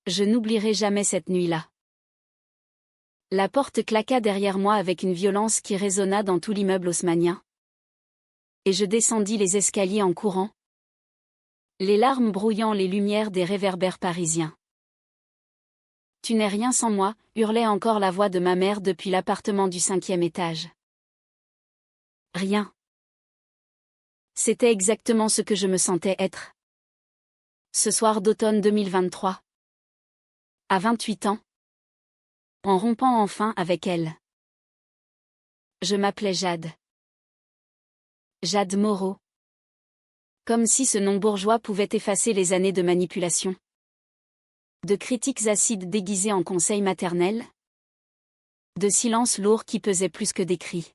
Je n'oublierai jamais cette nuit-là. La porte claqua derrière moi avec une violence qui résonna dans tout l'immeuble haussmannien. Et je descendis les escaliers en courant, les larmes brouillant les lumières des réverbères parisiens. « Tu n'es rien sans moi », hurlait encore la voix de ma mère depuis l'appartement du 5e étage. Rien. C'était exactement ce que je me sentais être. Ce soir d'automne 2023. À 28 ans. En rompant enfin avec elle. Je m'appelais Jade. Jade Moreau. Comme si ce nom bourgeois pouvait effacer les années de manipulation. De critiques acides déguisées en conseils maternels. De silences lourds qui pesaient plus que des cris.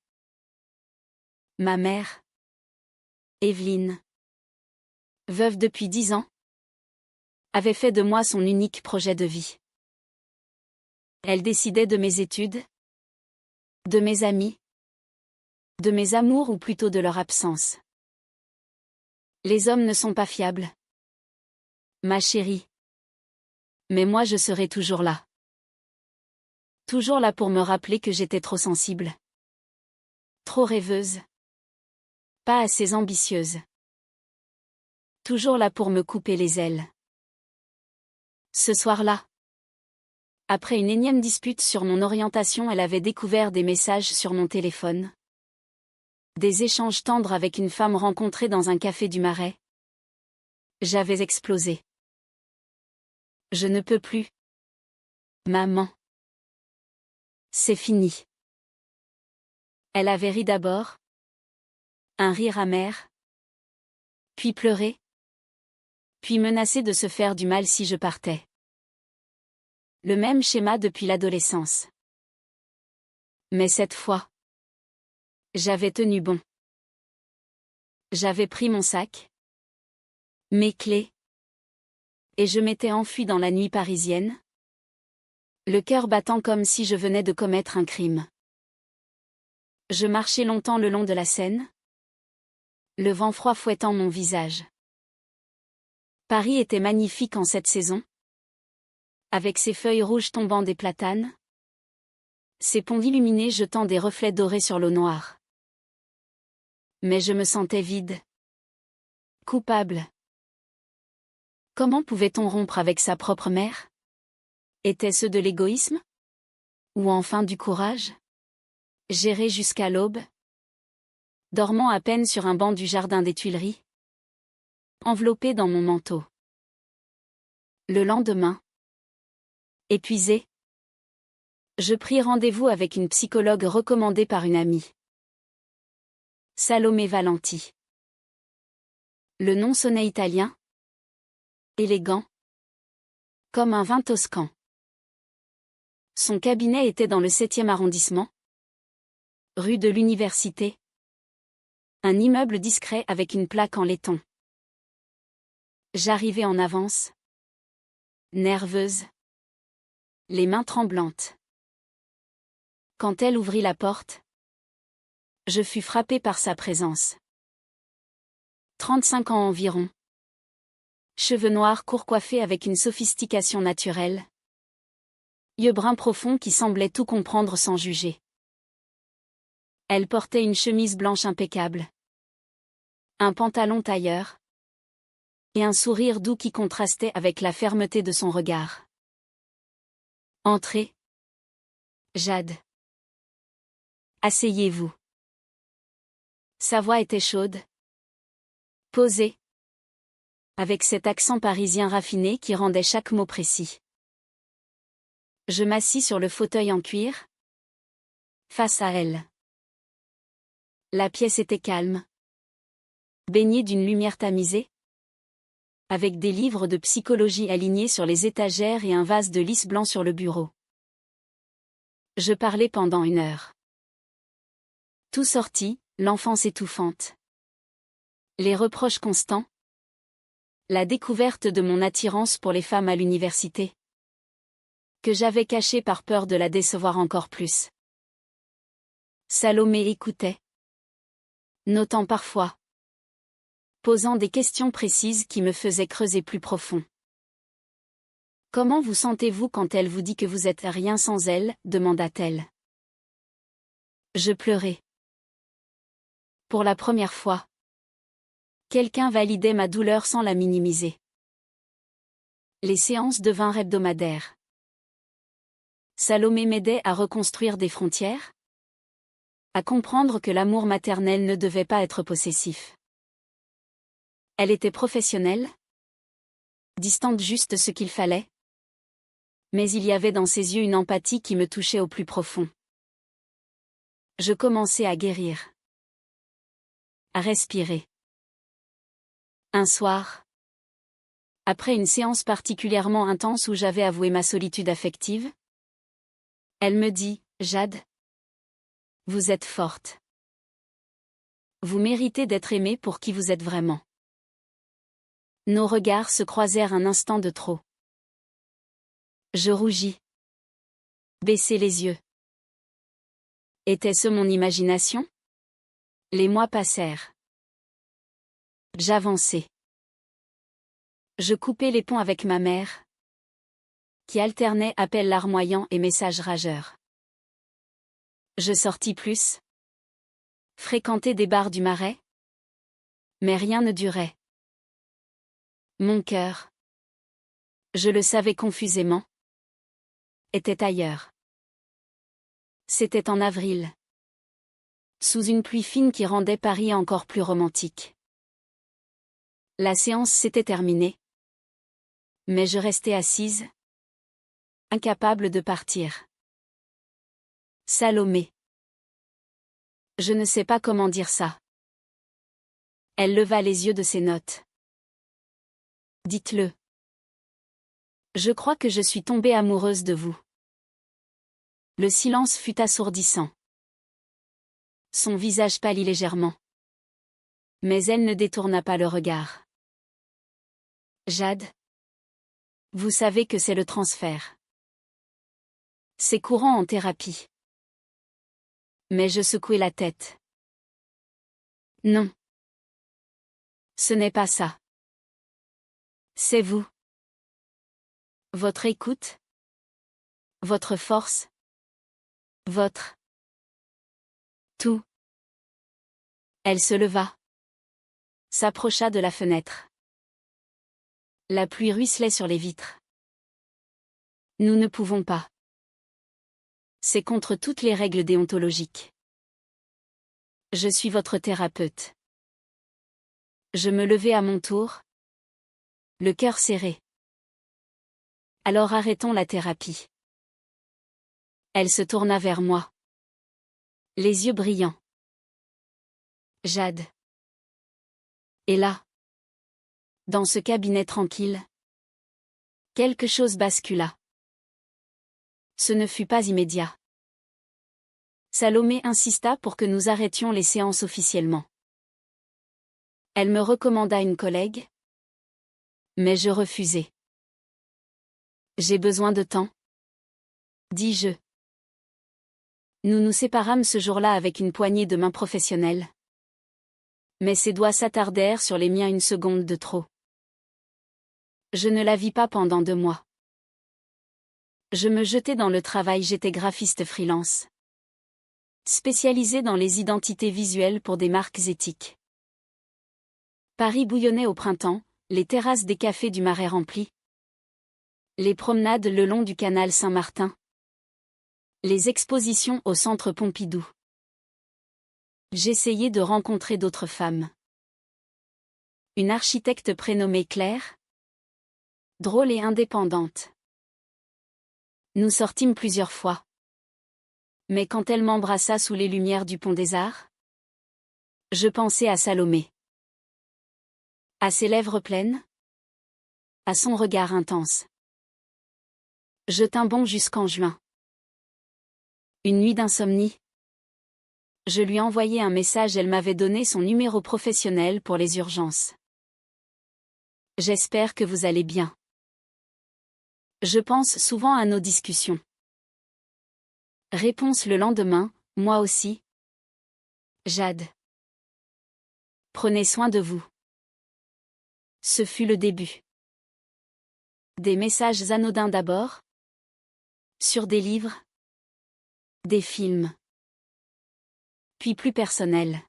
Ma mère. Evelyne. Veuve depuis 10 ans. Avait fait de moi son unique projet de vie. Elle décidait de mes études. De mes amis. De mes amours ou plutôt de leur absence. Les hommes ne sont pas fiables. Ma chérie. Mais moi je serai toujours là. Toujours là pour me rappeler que j'étais trop sensible. Trop rêveuse. Pas assez ambitieuse. Toujours là pour me couper les ailes. Ce soir-là. Après une énième dispute sur mon orientation, elle avait découvert des messages sur mon téléphone. Des échanges tendres avec une femme rencontrée dans un café du Marais. J'avais explosé. Je ne peux plus. Maman. C'est fini. Elle avait ri d'abord. Un rire amer. Puis pleuré. Puis menacé de se faire du mal si je partais. Le même schéma depuis l'adolescence. Mais cette fois. J'avais tenu bon. J'avais pris mon sac. Mes clés. Et je m'étais enfuie dans la nuit parisienne. Le cœur battant comme si je venais de commettre un crime. Je marchais longtemps le long de la Seine. Le vent froid fouettant mon visage. Paris était magnifique en cette saison. Avec ses feuilles rouges tombant des platanes. Ses ponts illuminés jetant des reflets dorés sur l'eau noire. Mais je me sentais vide. Coupable. Comment pouvait-on rompre avec sa propre mère? Était-ce de l'égoïsme? Ou enfin du courage? J'errais jusqu'à l'aube. Dormant à peine sur un banc du jardin des Tuileries. Enveloppé dans mon manteau. Le lendemain. Épuisé. Je pris rendez-vous avec une psychologue recommandée par une amie. Salomé Valenti. Le nom sonnait italien. Élégant. Comme un vin toscan. Son cabinet était dans le 7e arrondissement. Rue de l'Université. Un immeuble discret avec une plaque en laiton. J'arrivais en avance. Nerveuse. Les mains tremblantes. Quand elle ouvrit la porte, je fus frappée par sa présence. 35 ans environ. Cheveux noirs court coiffés avec une sophistication naturelle. Yeux bruns profonds qui semblaient tout comprendre sans juger. Elle portait une chemise blanche impeccable. Un pantalon tailleur. Et un sourire doux qui contrastait avec la fermeté de son regard. Entrez. Jade. Asseyez-vous. Sa voix était chaude. Posée. Avec cet accent parisien raffiné qui rendait chaque mot précis. Je m'assis sur le fauteuil en cuir. Face à elle. La pièce était calme. Baignée d'une lumière tamisée. Avec des livres de psychologie alignés sur les étagères et un vase de lys blanc sur le bureau. Je parlais pendant 1 heure. Tout sortit, l'enfance étouffante. Les reproches constants. La découverte de mon attirance pour les femmes à l'université. Que j'avais cachée par peur de la décevoir encore plus. Salomé écoutait. Notant parfois. Posant des questions précises qui me faisaient creuser plus profond. Comment vous sentez-vous quand elle vous dit que vous êtes rien sans elle, demanda-t-elle. Je pleurais. Pour la première fois. Quelqu'un validait ma douleur sans la minimiser. Les séances devinrent hebdomadaires. Salomé m'aidait à reconstruire des frontières, à comprendre que l'amour maternel ne devait pas être possessif. Elle était professionnelle, distante juste ce qu'il fallait, mais il y avait dans ses yeux une empathie qui me touchait au plus profond. Je commençais à guérir, à respirer. Un soir, après une séance particulièrement intense où j'avais avoué ma solitude affective, elle me dit, « Jade, vous êtes forte. Vous méritez d'être aimée pour qui vous êtes vraiment. » Nos regards se croisèrent un instant de trop. Je rougis. Baissai les yeux. Était-ce mon imagination? Les mois passèrent. J'avançai. Je coupais les ponts avec ma mère, qui alternait appels larmoyants et messages rageurs. Je sortis plus, fréquentais des bars du Marais, mais rien ne durait. Mon cœur, je le savais confusément, était ailleurs. C'était en avril, sous une pluie fine qui rendait Paris encore plus romantique. La séance s'était terminée, mais je restais assise, incapable de partir. Salomé. Je ne sais pas comment dire ça. Elle leva les yeux de ses notes. Dites-le. Je crois que je suis tombée amoureuse de vous. Le silence fut assourdissant. Son visage pâlit légèrement. Mais elle ne détourna pas le regard. Jade. Vous savez que c'est le transfert. C'est courant en thérapie. Mais je secouai la tête. Non. Ce n'est pas ça. C'est vous. Votre écoute. Votre force. Votre. Tout. Elle se leva. S'approcha de la fenêtre. La pluie ruisselait sur les vitres. Nous ne pouvons pas. C'est contre toutes les règles déontologiques. Je suis votre thérapeute. Je me levai à mon tour, le cœur serré. Alors arrêtons la thérapie. Elle se tourna vers moi. Les yeux brillants. Jade. Et là, dans ce cabinet tranquille, quelque chose bascula. Ce ne fut pas immédiat. Salomé insista pour que nous arrêtions les séances officiellement. Elle me recommanda une collègue, mais je refusai. J'ai besoin de temps, dis-je. Nous nous séparâmes ce jour-là avec une poignée de main professionnelle. Mais ses doigts s'attardèrent sur les miens une seconde de trop. Je ne la vis pas pendant 2 mois. Je me jetai dans le travail, j'étais graphiste freelance. Spécialisé dans les identités visuelles pour des marques éthiques. Paris bouillonnait au printemps, les terrasses des cafés du Marais remplies. Les promenades le long du canal Saint-Martin. Les expositions au centre Pompidou. J'essayais de rencontrer d'autres femmes. Une architecte prénommée Claire. Drôle et indépendante. Nous sortîmes plusieurs fois. Mais quand elle m'embrassa sous les lumières du Pont des Arts, je pensais à Salomé. À ses lèvres pleines. À son regard intense. Je tins bon jusqu'en juin. Une nuit d'insomnie. Je lui envoyai un message, elle m'avait donné son numéro professionnel pour les urgences. J'espère que vous allez bien. Je pense souvent à nos discussions. Réponse le lendemain, moi aussi. Jade. Prenez soin de vous. Ce fut le début. Des messages anodins d'abord. Sur des livres. Des films. Puis plus personnels.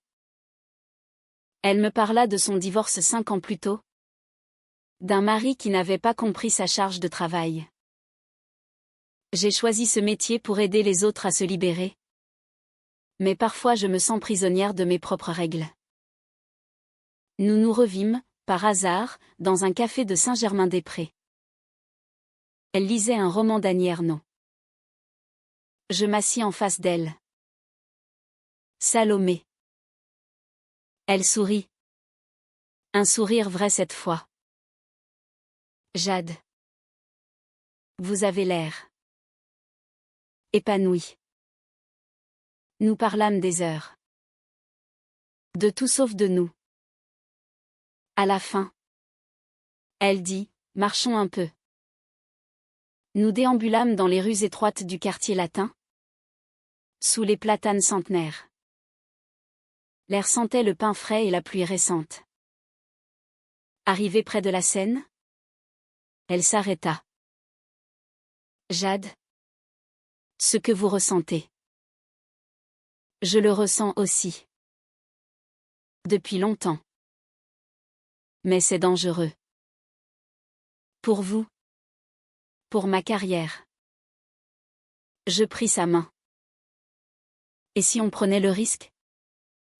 Elle me parla de son divorce 5 ans plus tôt. D'un mari qui n'avait pas compris sa charge de travail. J'ai choisi ce métier pour aider les autres à se libérer. Mais parfois je me sens prisonnière de mes propres règles. Nous nous revîmes, par hasard, dans un café de Saint-Germain-des-Prés. Elle lisait un roman d'Annie Ernaux. Je m'assis en face d'elle. Salomé. Elle sourit. Un sourire vrai cette fois. Jade. Vous avez l'air épanouie. Nous parlâmes des heures. De tout sauf de nous. À la fin. Elle dit, marchons un peu. Nous déambulâmes dans les rues étroites du quartier latin. Sous les platanes centenaires. L'air sentait le pain frais et la pluie récente. Arrivée près de la Seine, elle s'arrêta. Jade. Ce que vous ressentez. Je le ressens aussi. Depuis longtemps. Mais c'est dangereux. Pour vous. Pour ma carrière. Je pris sa main. Et si on prenait le risque?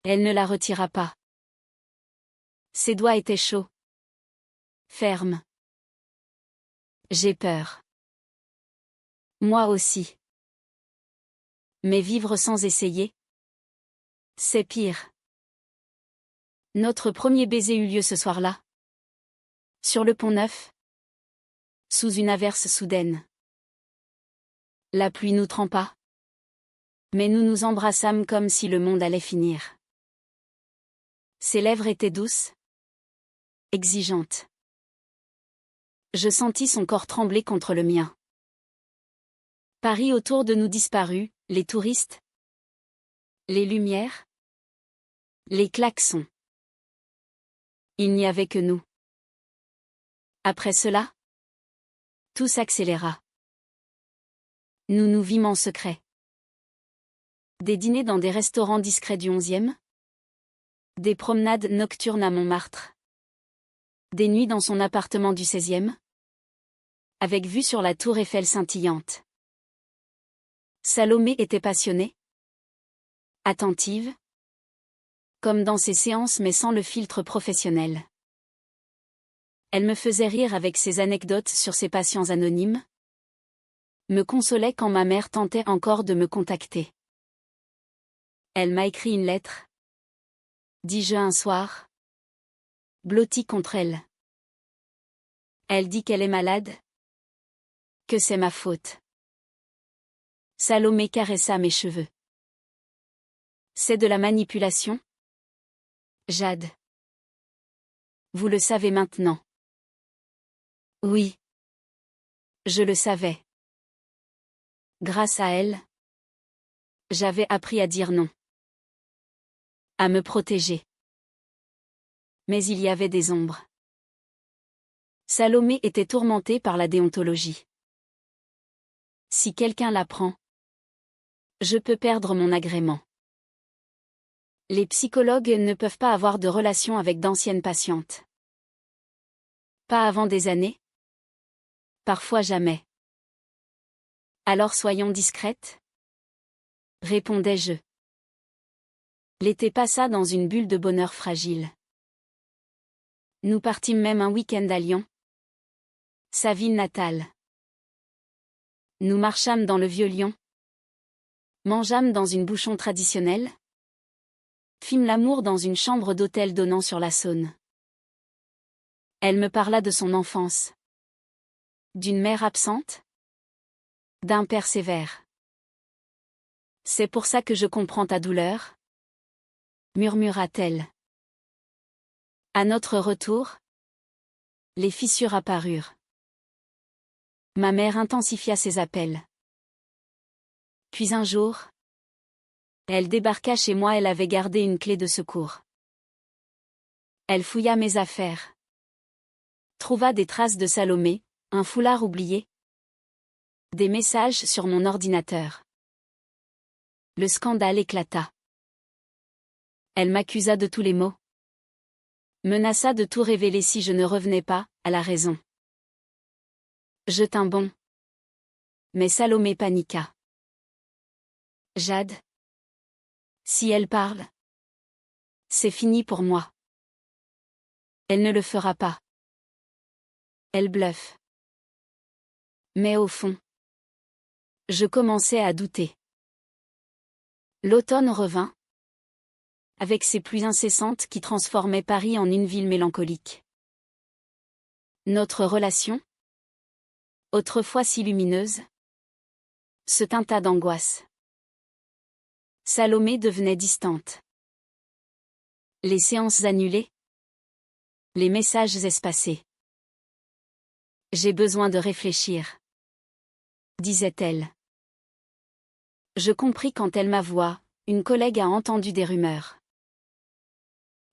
Elle ne la retira pas. Ses doigts étaient chauds. Fermes. J'ai peur. Moi aussi. Mais vivre sans essayer? C'est pire. Notre premier baiser eut lieu ce soir-là. Sur le Pont-Neuf. Sous une averse soudaine. La pluie nous trempa. Mais nous nous embrassâmes comme si le monde allait finir. Ses lèvres étaient douces. Exigeantes. Je sentis son corps trembler contre le mien. Paris autour de nous disparut, les touristes. Les lumières. Les klaxons. Il n'y avait que nous. Après cela, tout s'accéléra. Nous nous vîmes en secret. Des dîners dans des restaurants discrets du 11e. Des promenades nocturnes à Montmartre. Des nuits dans son appartement du 16e. Avec vue sur la tour Eiffel scintillante. Salomé était passionnée. Attentive. Comme dans ses séances mais sans le filtre professionnel. Elle me faisait rire avec ses anecdotes sur ses patients anonymes. Me consolait quand ma mère tentait encore de me contacter. Elle m'a écrit une lettre. Dis-je un soir. Blotti contre elle. Elle dit qu'elle est malade. Que c'est ma faute. Salomé caressa mes cheveux. C'est de la manipulation? Jade. Vous le savez maintenant. Oui. Je le savais. Grâce à elle, j'avais appris à dire non. À me protéger. Mais il y avait des ombres. Salomé était tourmentée par la déontologie. Si quelqu'un l'apprend, je peux perdre mon agrément. Les psychologues ne peuvent pas avoir de relation avec d'anciennes patientes. Pas avant des années. Parfois jamais. Alors soyons discrètes? Répondais-je. L'été passa dans une bulle de bonheur fragile. Nous partîmes même un week-end à Lyon. Sa ville natale. Nous marchâmes dans le vieux Lyon. Mangeâmes dans une bouchon traditionnelle. Fîmes l'amour dans une chambre d'hôtel donnant sur la Saône. Elle me parla de son enfance. D'une mère absente? D'un père sévère. C'est pour ça que je comprends ta douleur? Murmura-t-elle. À notre retour, les fissures apparurent. Ma mère intensifia ses appels. Puis un jour, elle débarqua chez moi. Elle avait gardé une clé de secours. Elle fouilla mes affaires. Trouva des traces de Salomé, Un foulard oublié. Des messages sur mon ordinateur. Le scandale éclata. Elle m'accusa de tous les maux. Menaça de tout révéler si je ne revenais pas à la raison. Je tins bon. Mais Salomé paniqua. Jade. Si elle parle, c'est fini pour moi. Elle ne le fera pas. Elle bluffe. Mais au fond, je commençais à douter. L'automne revint, avec ses pluies incessantes qui transformaient Paris en une ville mélancolique. Notre relation, autrefois si lumineuse, se teinta d'angoisse. Salomé devenait distante. Les séances annulées, les messages espacés. J'ai besoin de réfléchir, disait-elle. Je compris quand elle m'avoua, une collègue a entendu des rumeurs.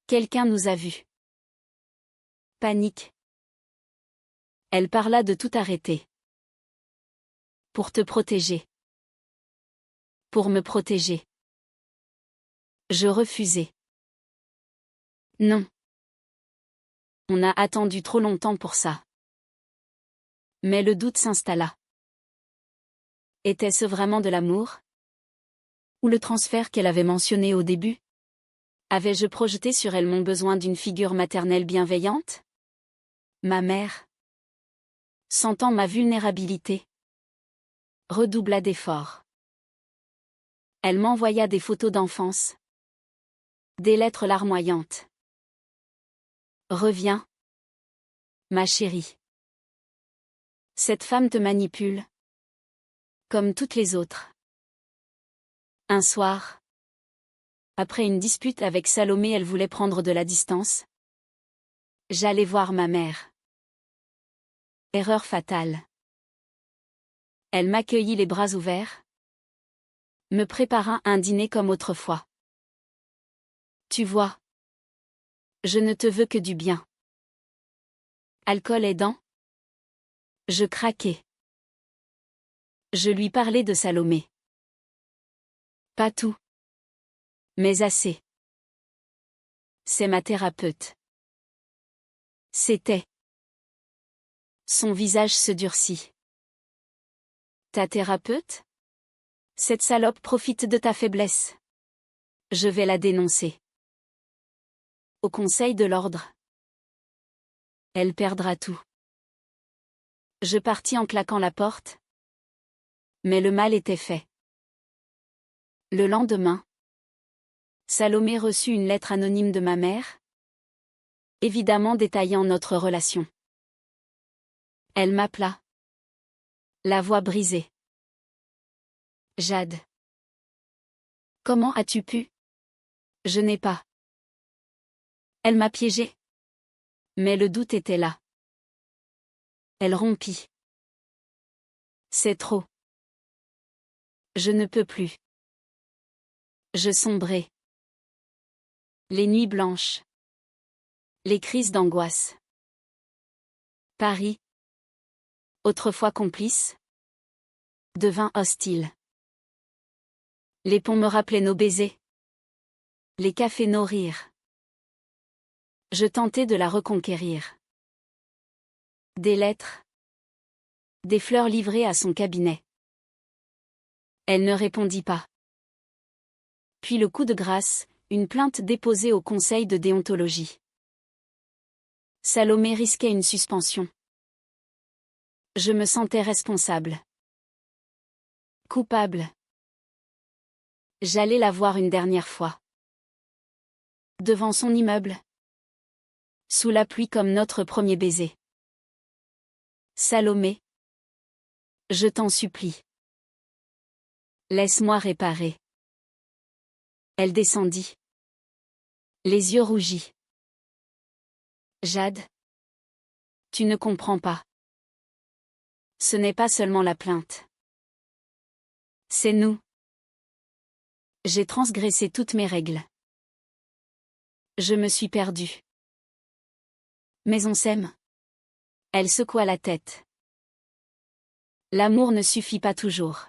Quelqu'un nous a vus. Panique. Elle parla de tout arrêter. Pour te protéger. Pour me protéger. Je refusai. Non. On a attendu trop longtemps pour ça. Mais le doute s'installa. Était-ce vraiment de l'amour? Ou le transfert qu'elle avait mentionné au début? Avais-je projeté sur elle mon besoin d'une figure maternelle bienveillante? Ma mère, sentant ma vulnérabilité, redoubla d'efforts. Elle m'envoya des photos d'enfance, des lettres larmoyantes. Reviens, ma chérie. Cette femme te manipule, comme toutes les autres. Un soir, après une dispute avec Salomé, elle voulait prendre de la distance. J'allais voir ma mère. Erreur fatale. Elle m'accueillit les bras ouverts, me prépara un dîner comme autrefois. Tu vois, je ne te veux que du bien. Alcool aidant, je craquai. Je lui parlais de Salomé. Pas tout, mais assez. C'est ma thérapeute. C'était. Son visage se durcit. Ta thérapeute? Cette salope profite de ta faiblesse. Je vais la dénoncer. Au Conseil de l'Ordre. Elle perdra tout. Je partis en claquant la porte. Mais le mal était fait. Le lendemain, Salomé reçut une lettre anonyme de ma mère, évidemment détaillant notre relation. Elle m'appela. La voix brisée. Jade. Comment as-tu pu? Je n'ai pas. Elle m'a piégée. Mais le doute était là. Elle rompit. C'est trop. Je ne peux plus. Je sombrai. Les nuits blanches. Les crises d'angoisse. Paris, autrefois complice, devint hostile. Les ponts me rappelaient nos baisers. Les cafés nos rires. Je tentais de la reconquérir. Des lettres. Des fleurs livrées à son cabinet. Elle ne répondit pas. Puis le coup de grâce, une plainte déposée au conseil de déontologie. Salomé risquait une suspension. Je me sentais responsable. Coupable. J'allais la voir une dernière fois. Devant son immeuble. Sous la pluie comme notre premier baiser. Salomé. Je t'en supplie. Laisse-moi réparer. Elle descendit. Les yeux rougis. Jade. Tu ne comprends pas. Ce n'est pas seulement la plainte. C'est nous. J'ai transgressé toutes mes règles. Je me suis perdue. Mais on s'aime. Elle secoua la tête. L'amour ne suffit pas toujours.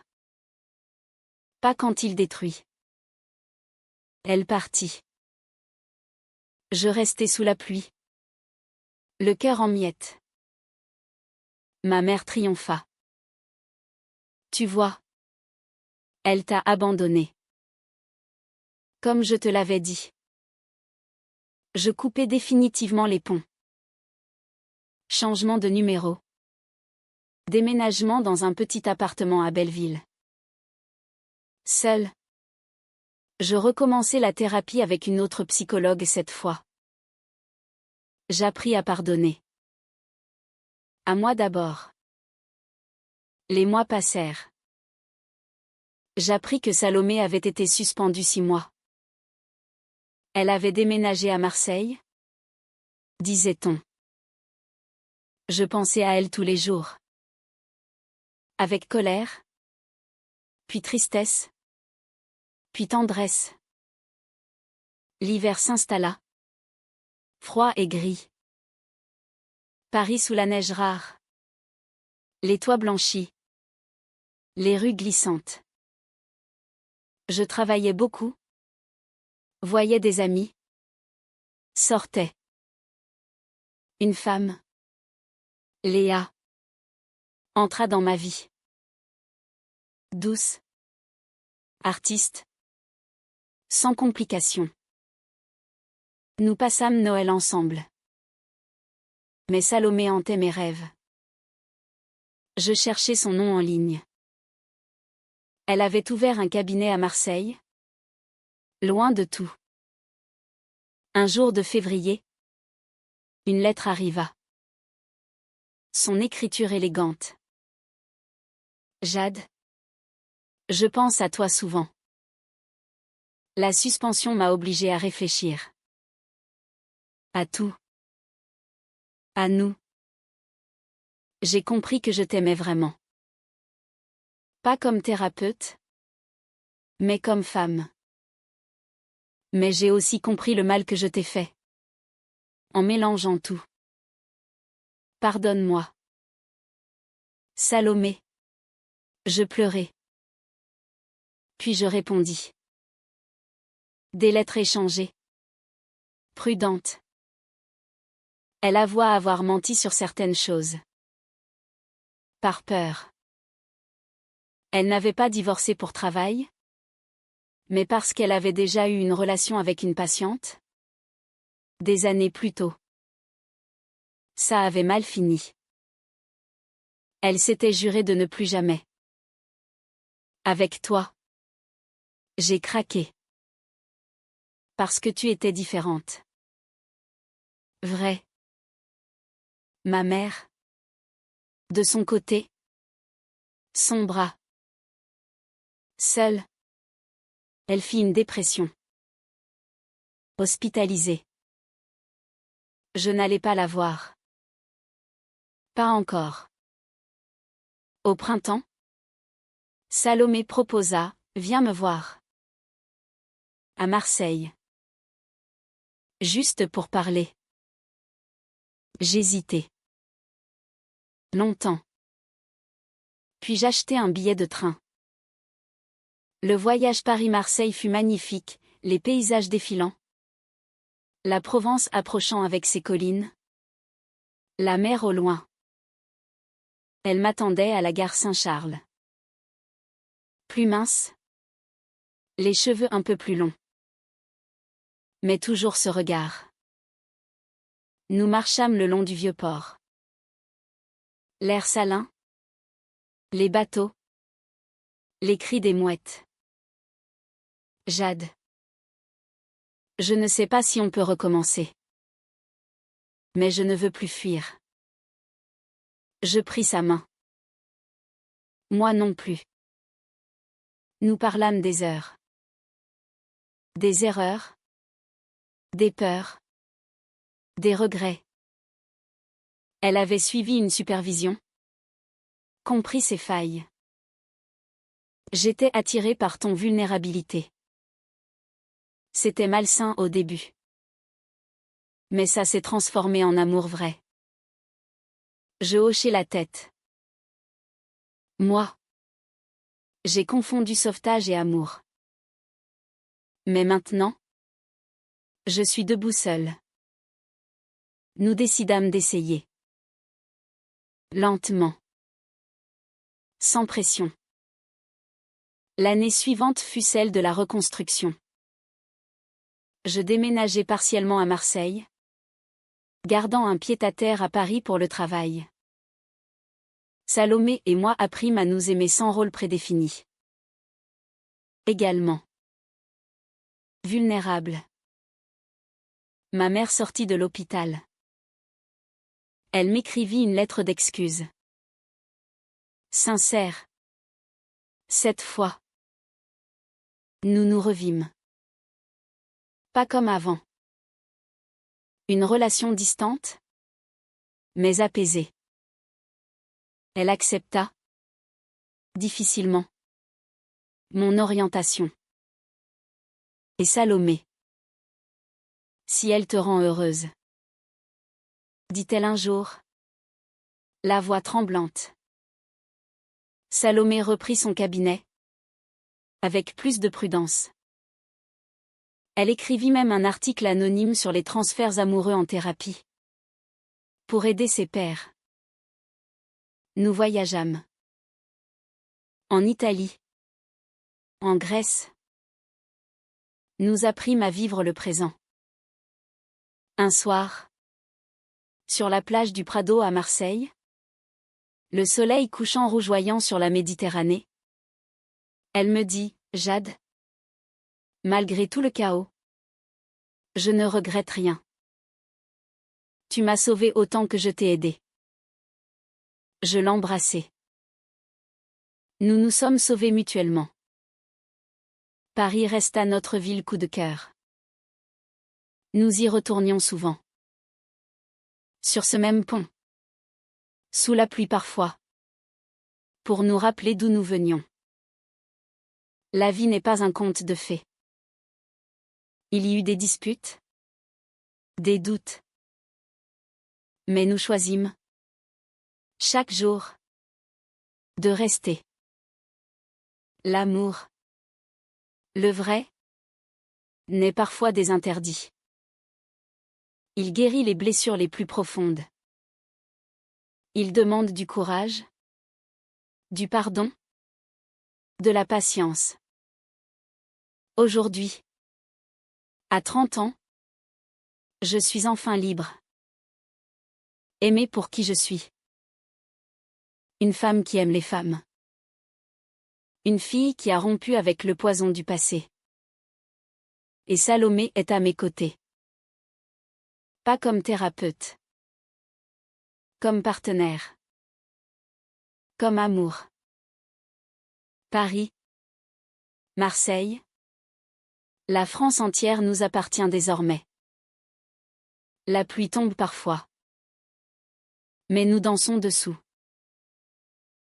Pas quand il détruit. Elle partit. Je restai sous la pluie. Le cœur en miettes. Ma mère triompha. Tu vois. Elle t'a abandonné. Comme je te l'avais dit. Je coupais définitivement les ponts. Changement de numéro. Déménagement dans un petit appartement à Belleville. Seule. Je recommençai la thérapie avec une autre psychologue cette fois. J'appris à pardonner. À moi d'abord. Les mois passèrent. J'appris que Salomé avait été suspendue 6 mois. Elle avait déménagé à Marseille, disait-on. Je pensais à elle tous les jours. Avec colère, puis tristesse, puis tendresse. L'hiver s'installa. Froid et gris. Paris sous la neige rare. Les toits blanchis. Les rues glissantes. Je travaillais beaucoup. Voyais des amis. Sortais. Une femme. Léa. Entra dans ma vie. Douce. Artiste. Sans complications. Nous passâmes Noël ensemble. Mais Salomé hantait mes rêves. Je cherchais son nom en ligne. Elle avait ouvert un cabinet à Marseille. Loin de tout. Un jour de février. Une lettre arriva. Son écriture élégante. Jade. Je pense à toi souvent. La suspension m'a obligée à réfléchir. À tout. À nous. J'ai compris que je t'aimais vraiment. Pas comme thérapeute, mais comme femme. Mais j'ai aussi compris le mal que je t'ai fait. En mélangeant tout. Pardonne-moi. Salomé. Je pleurais. Puis je répondis. Des lettres échangées. Prudente. Elle avoua avoir menti sur certaines choses. Par peur. Elle n'avait pas divorcé pour travail, mais parce qu'elle avait déjà eu une relation avec une patiente. Des années plus tôt. Ça avait mal fini. Elle s'était jurée de ne plus jamais. Avec toi. J'ai craqué. Parce que tu étais différente. Vrai. Ma mère. De son côté. Son bras. Seule. Elle fit une dépression. Hospitalisée. Je n'allais pas la voir. Pas encore. Au printemps. Salomé proposa, viens me voir. À Marseille. Juste pour parler. J'hésitais. Longtemps. Puis j'achetai un billet de train. Le voyage Paris-Marseille fut magnifique, les paysages défilants. La Provence approchant avec ses collines. La mer au loin. Elle m'attendait à la gare Saint-Charles. Plus mince. Les cheveux un peu plus longs. Mais toujours ce regard. Nous marchâmes le long du vieux port. L'air salin. Les bateaux. Les cris des mouettes. Jade. Je ne sais pas si on peut recommencer. Mais je ne veux plus fuir. Je pris sa main. Moi non plus. Nous parlâmes des heures. Des erreurs. Des peurs. Des regrets. Elle avait suivi une supervision. Compris ses failles. J'étais attirée par ton vulnérabilité. C'était malsain au début. Mais ça s'est transformé en amour vrai. Je hochai la tête. Moi. J'ai confondu sauvetage et amour. Mais maintenant, je suis debout seul. Nous décidâmes d'essayer. Lentement. Sans pression. L'année suivante fut celle de la reconstruction. Je déménageai partiellement à Marseille, gardant un pied-à-terre à Paris pour le travail. Salomé et moi apprîmes à nous aimer sans rôle prédéfini. Également. Vulnérable. Ma mère sortit de l'hôpital. Elle m'écrivit une lettre d'excuse. Sincère. Cette fois. Nous nous revîmes. Pas comme avant. Une relation distante, mais apaisée. Elle accepta, difficilement, mon orientation. Et Salomé. Si elle te rend heureuse, dit-elle un jour, la voix tremblante. Salomé reprit son cabinet, avec plus de prudence. Elle écrivit même un article anonyme sur les transferts amoureux en thérapie. Pour aider ses pairs. Nous voyageâmes. En Italie. En Grèce. Nous apprîmes à vivre le présent. Un soir. Sur la plage du Prado à Marseille. Le soleil couchant rougeoyant sur la Méditerranée. Elle me dit, Jade. Malgré tout le chaos. Je ne regrette rien. Tu m'as sauvé autant que je t'ai aidé. Je l'embrassai. Nous nous sommes sauvés mutuellement. Paris resta notre ville coup de cœur. Nous y retournions souvent. Sur ce même pont. Sous la pluie parfois. Pour nous rappeler d'où nous venions. La vie n'est pas un conte de fées. Il y eut des disputes. Des doutes. Mais nous choisîmes. Chaque jour. De rester. L'amour. Le vrai. Naît parfois des interdits. Il guérit les blessures les plus profondes. Il demande du courage. Du pardon. De la patience. Aujourd'hui. À 30 ans. Je suis enfin libre. Aimée pour qui je suis. Une femme qui aime les femmes. Une fille qui a rompu avec le poison du passé. Et Salomé est à mes côtés. Pas comme thérapeute. Comme partenaire. Comme amour. Paris. Marseille. La France entière nous appartient désormais. La pluie tombe parfois. Mais nous dansons dessous.